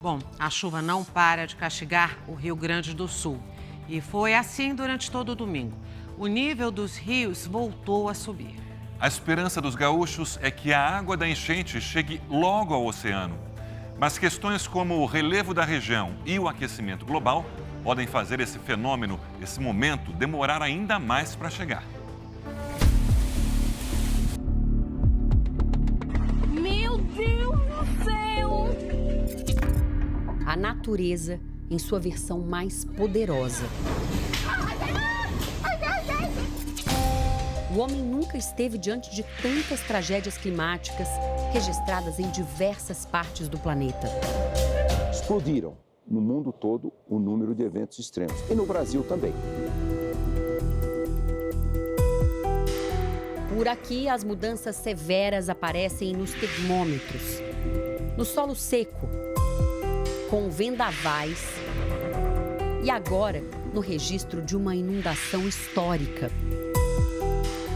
Bom, a chuva não para de castigar o Rio Grande do Sul. E foi assim durante todo o domingo. O nível dos rios voltou a subir. A esperança dos gaúchos é que a água da enchente chegue logo ao oceano. Mas questões como o relevo da região e o aquecimento global podem fazer esse fenômeno, esse momento, demorar ainda mais para chegar. Meu Deus do céu! A natureza em sua versão mais poderosa. O homem nunca esteve diante de tantas tragédias climáticas registradas em diversas partes do planeta. Explodiram no mundo todo o número de eventos extremos e no Brasil também. Por aqui, as mudanças severas aparecem nos termômetros, no solo seco, com vendavais e agora no registro de uma inundação histórica.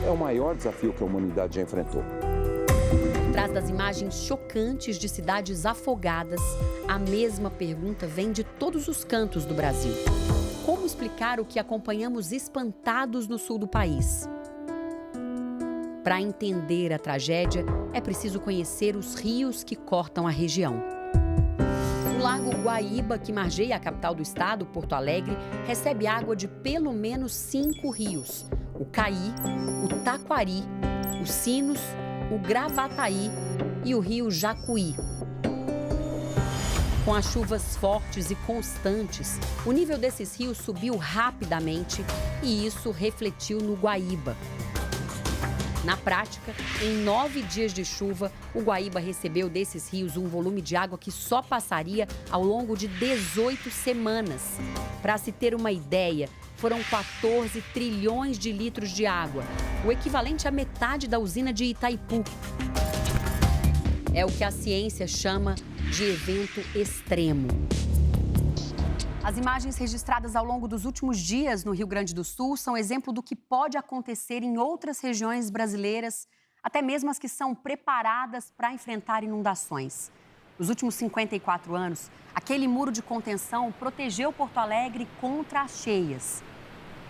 É o maior desafio que a humanidade já enfrentou. Por trás das imagens chocantes de cidades afogadas, a mesma pergunta vem de todos os cantos do Brasil. Como explicar o que acompanhamos espantados no sul do país? Para entender a tragédia, é preciso conhecer os rios que cortam a região. O Lago Guaíba, que margeia a capital do estado, Porto Alegre, recebe água de pelo menos 5 rios: o Caí, o Taquari, o Sinos, o Gravataí e o rio Jacuí. Com as chuvas fortes e constantes, o nível desses rios subiu rapidamente e isso refletiu no Guaíba. Na prática, em 9 dias de chuva, o Guaíba recebeu desses rios um volume de água que só passaria ao longo de 18 semanas. Para se ter uma ideia, foram 14 trilhões de litros de água, o equivalente à metade da usina de Itaipu. É o que a ciência chama de evento extremo. As imagens registradas ao longo dos últimos dias no Rio Grande do Sul são exemplo do que pode acontecer em outras regiões brasileiras, até mesmo as que são preparadas para enfrentar inundações. Nos últimos 54 anos, aquele muro de contenção protegeu Porto Alegre contra as cheias.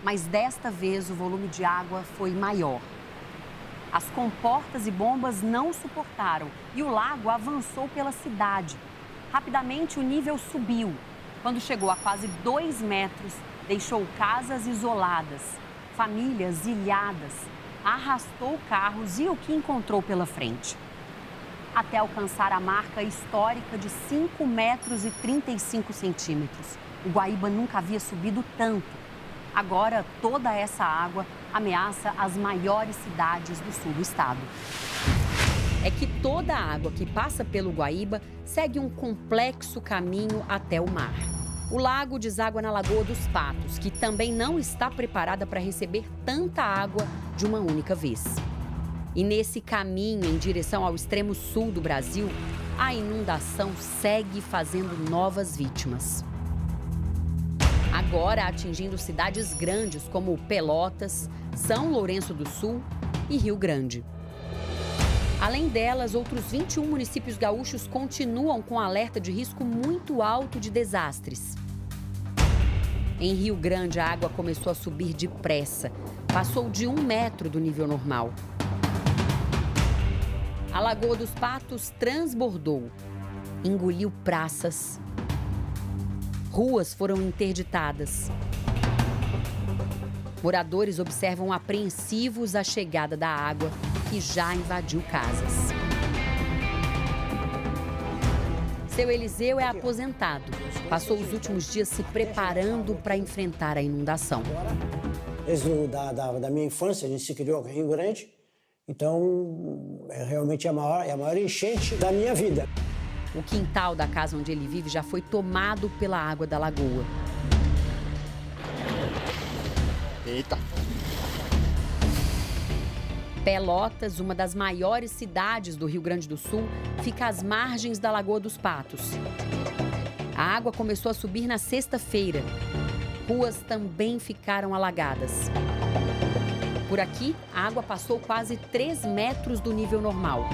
Mas desta vez o volume de água foi maior. As comportas e bombas não suportaram e o lago avançou pela cidade. Rapidamente o nível subiu. Quando chegou a quase 2 metros, deixou casas isoladas, famílias ilhadas, arrastou carros e o que encontrou pela frente. Até alcançar a marca histórica de 5 metros e 35 centímetros. O Guaíba nunca havia subido tanto. Agora, toda essa água ameaça as maiores cidades do sul do estado. É que toda a água que passa pelo Guaíba segue um complexo caminho até o mar. O lago deságua na Lagoa dos Patos, que também não está preparada para receber tanta água de uma única vez. E nesse caminho em direção ao extremo sul do Brasil, a inundação segue fazendo novas vítimas. Agora atingindo cidades grandes como Pelotas, São Lourenço do Sul e Rio Grande. Além delas, outros 21 municípios gaúchos continuam com alerta de risco muito alto de desastres. Em Rio Grande, a água começou a subir depressa. Passou de 1 metro do nível normal. A Lagoa dos Patos transbordou, engoliu praças. Ruas foram interditadas. Moradores observam apreensivos a chegada da água, que já invadiu casas. Seu Eliseu é aposentado. Passou os últimos dias se preparando para enfrentar a inundação. Desde da minha infância, a gente se criou aqui em Rio Grande. Então, é realmente a maior enchente da minha vida. O quintal da casa onde ele vive já foi tomado pela água da lagoa. Eita! Pelotas, uma das maiores cidades do Rio Grande do Sul, fica às margens da Lagoa dos Patos. A água começou a subir na sexta-feira. Ruas também ficaram alagadas. Por aqui, a água passou quase 3 metros do nível normal.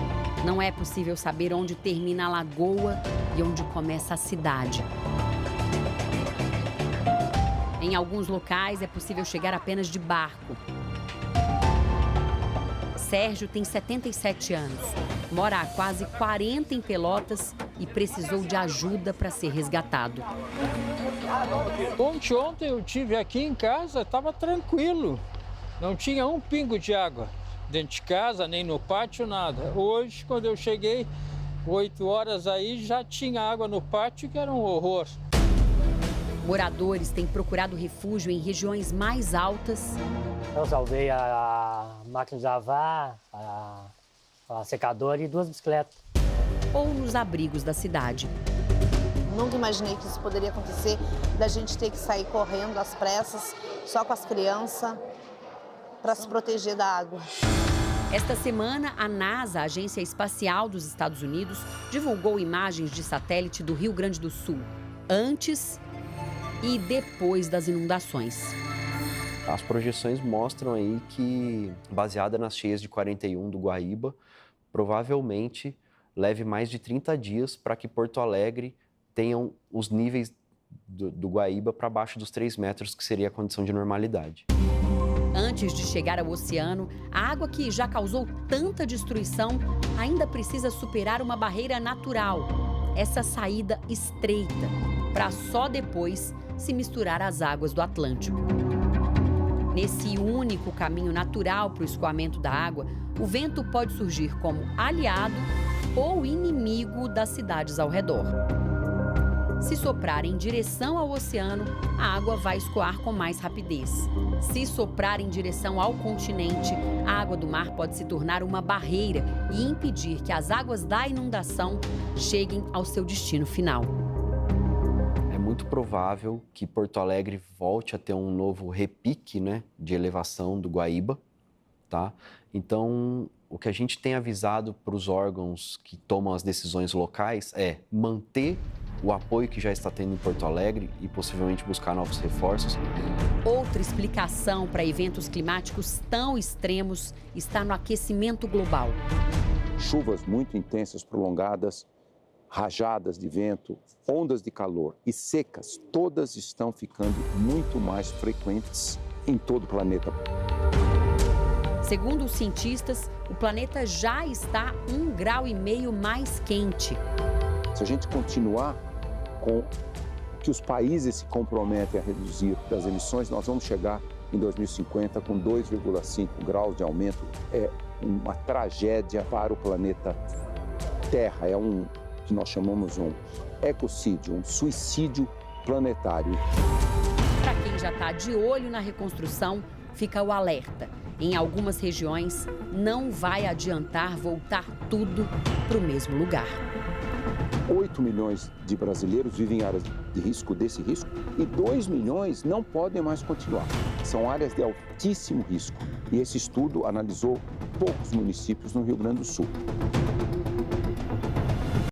Não é possível saber onde termina a lagoa e onde começa a cidade. Em alguns locais é possível chegar apenas de barco. Sérgio tem 77 anos, mora há quase 40 em Pelotas e precisou de ajuda para ser resgatado. Ontem eu estive aqui em casa, estava tranquilo. Não tinha um pingo de água dentro de casa, nem no pátio, nada. Hoje, quando eu cheguei, 8 horas aí, já tinha água no pátio, que era um horror. Moradores têm procurado refúgio em regiões mais altas. Eu salvei a máquina de lavar, a secadora e 2 bicicletas. Ou nos abrigos da cidade. Nunca imaginei que isso poderia acontecer, da gente ter que sair correndo às pressas, só com as crianças, para se proteger da água. Esta semana, a NASA, a Agência Espacial dos Estados Unidos, divulgou imagens de satélite do Rio Grande do Sul, antes e depois das inundações. As projeções mostram aí que, baseada nas cheias de 41 do Guaíba, provavelmente leve mais de 30 dias para que Porto Alegre tenham os níveis do Guaíba para baixo dos 3 metros, que seria a condição de normalidade. Antes de chegar ao oceano, a água que já causou tanta destruição ainda precisa superar uma barreira natural, essa saída estreita, para só depois se misturar às águas do Atlântico. Nesse único caminho natural para o escoamento da água, o vento pode surgir como aliado ou inimigo das cidades ao redor. Se soprar em direção ao oceano, a água vai escoar com mais rapidez. Se soprar em direção ao continente, a água do mar pode se tornar uma barreira e impedir que as águas da inundação cheguem ao seu destino final. É muito provável que Porto Alegre volte a ter um novo repique, né, de elevação do Guaíba, tá? Então, o que a gente tem avisado para os órgãos que tomam as decisões locais é manter o apoio que já está tendo em Porto Alegre e possivelmente buscar novos reforços. Outra explicação para eventos climáticos tão extremos está no aquecimento global. Chuvas muito intensas, prolongadas, rajadas de vento, ondas de calor e secas, todas estão ficando muito mais frequentes em todo o planeta. Segundo os cientistas, o planeta já está 1,5 graus mais quente. Se a gente continuar com o que os países se comprometem a reduzir das emissões, nós vamos chegar em 2050 com 2,5 graus de aumento. É uma tragédia para o planeta Terra, é um que nós chamamos um ecocídio, um suicídio planetário. Para quem já está de olho na reconstrução, fica o alerta. Em algumas regiões, não vai adiantar voltar tudo para o mesmo lugar. 8 milhões de brasileiros vivem em áreas de risco desse risco e 2 milhões não podem mais continuar. São áreas de altíssimo risco e esse estudo analisou poucos municípios no Rio Grande do Sul.